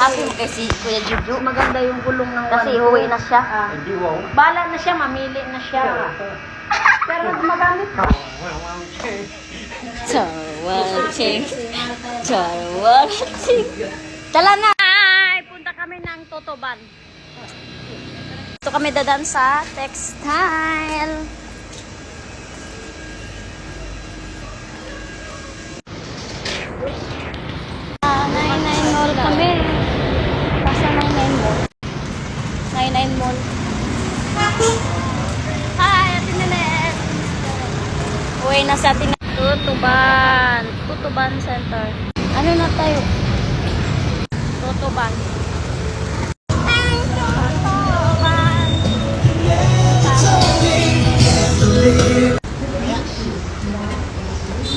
Happy mo kay si Kuya Juju. Maganda yung gulong ng Kasi uwi na siya. Bala na siya, mamili na siya. Pero gumagamit ka. Chawaching. Chawaching. Tala na! Ay, punta kami ng Totoban. Ito kami dadaan sa textile. Nine Mall kami. Pasa Nine Mall. Nine Mall. Hi, Ate Nenet. Uwi na sa atin. Tutuban. Tutuban Center. Ano na tayo? Tutuban.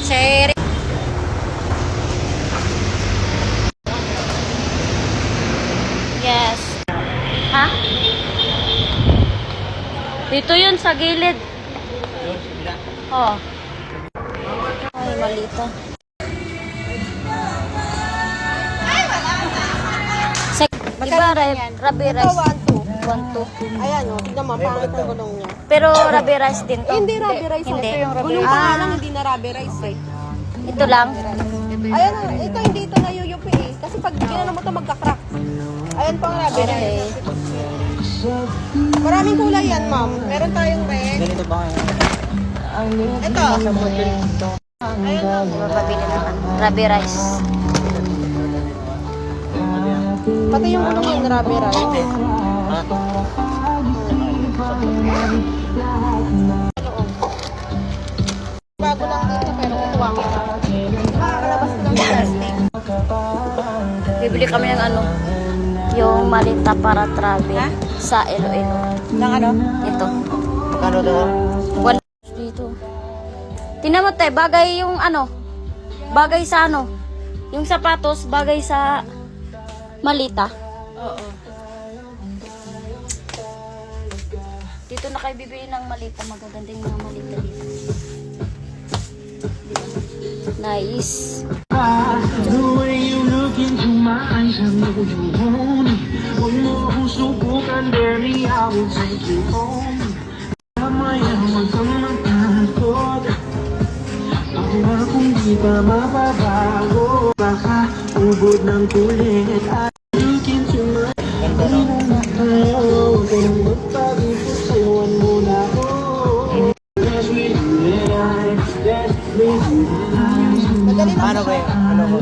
Cherry. Yes. Ha? Dito yun sa gilid. Oh. Ay, malito. Diba, Rabi Rice? 1-2. Ayan o, tignan mo, pangit ang gulong niya. Pero Rabi Rice din to. Hindi Rabi Rice. Hindi. Ito yung Rabi Rice. Gulong pa nga lang, hindi na Rabi Rice eh. Ito lang. Ayan, ito hindi ito nayuyupi eh. Kasi pag ginano mo ito magka-crack. Ayan pang Rabi Rice. Okay. Maraming kulay yan, ma'am. Meron tayong red. Ganito ba kayo? Ito. Ayan o. Mapabili naman. Rabi Rice. Pati yung gulong yung Rabi Rice. Ha? Bago lang dito pero kutuwa mo. Nakakalabas ng plastic. Bibili kami ng ano, yung malita para travel sa Iloilo. Ng ano? Ito. Magkano daw? One dito. Tingnan mo tayo, bagay yung ano, bagay sa ano, yung sapatos, bagay sa malita. Oo. Dito na kayo bibili ng malita, magaganda yung mga malita dito. Nice. The way you look into my eyes, I know you want it. Huwag mo akong subukan, baby, I will take you home. Mamaya, huwag kang matakot. Para kung di ka mababago, baka ubod ng kulit. I look into my eyes, huwag kang magpag-ipot, sayawan mo na ako. Dance with you and I, dance with you and I. Madali lang. Paano ba yun? Ano mo?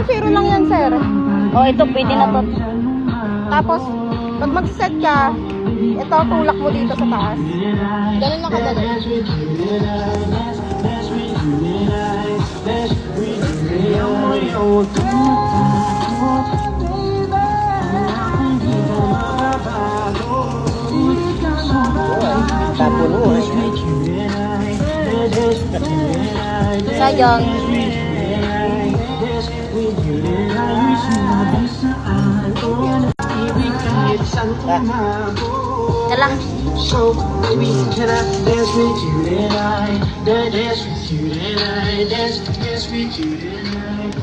Pero lang yan, sir. Oh, ito pwede na to. Tapos, pag mag-set ka, ito, tulak mo dito sa taas. Ganun lang kadali. Tapuno eh. Sayang. Ito lang. So, baby, can I dance with you tonight? Dance with you tonight. Dance with you tonight.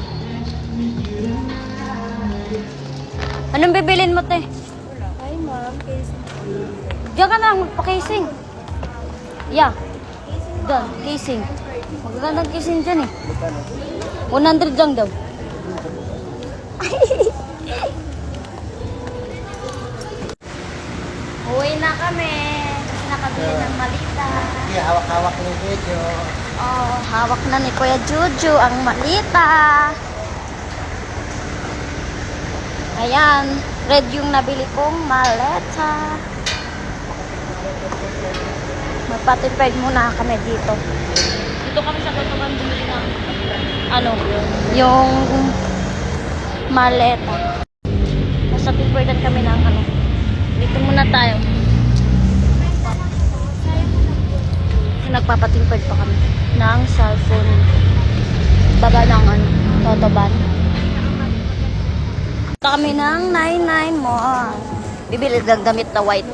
Anong bibilin mo, te? Ay, ma'am. Diyan ka na lang magpa-casing. Yeah. Doon, casing. Magagandang casing dyan eh. 100 lang daw. Uwi na kami. Nakabili ng malita. Hindi, hawak-hawak ni video. Oh, hawak na ni Kuya Juju ang malita. Ayan, red yung nabili kong maleta. Magpatipid muna kami dito. Dito kami sa Totoban bumili ng ano, yung maleta. Nasa tipidan kami ng ano. Dito muna tayo. Nagpapatipid pa kami ng cellphone. Baba ng ano, Totoban. Punta kami ng 99 Mall. Bibili ng damit na white.